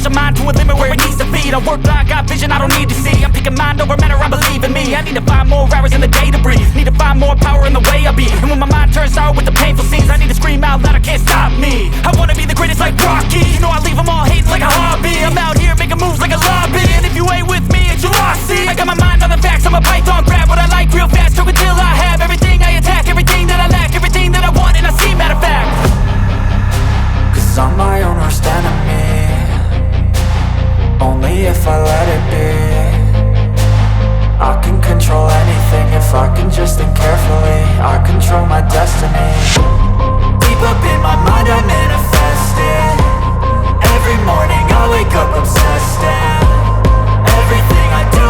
push a mind to a limit where it needs to feed. I work blind, got vision I don't need to see. I'm picking mind over matter, I believe in me. I need to find more hours in the day to breathe. Need to find more power in the way I be. And when my mind turns sour with the painful scenes, I need to scream out loud, I can't stop me. I wanna be the greatest like Rocky. You know I leave them all hating like a hobby. I'm out here making moves like a lobby. And if you ain't with me, it's your loss. See, I got my mind on the facts, I'm a python, grab what I like real fast. Choke until I have everything I attack, everything that I lack, everything that I want, and I see, matter of fact. Cause I'm my own worst enemy, only if I let it be. I can control anything if I can just think carefully. I control my destiny. Deep up in my mind I manifest it. Every morning I wake up obsessed, and everything I do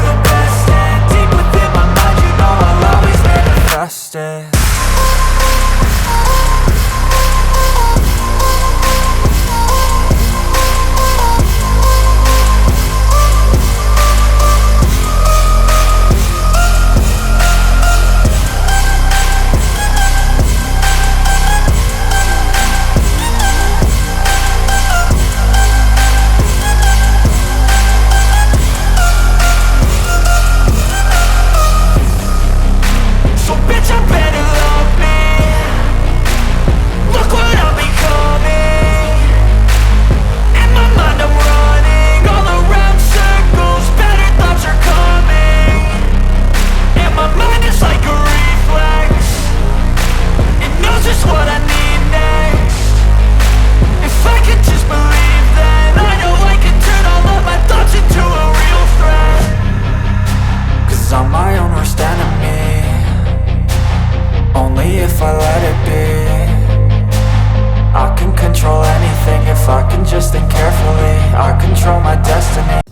the best. And deep within my mind, you know I'll always manifest it. I'm my own worst enemy, only if I let it be. I can control anything if I can just think carefully. I control my destiny.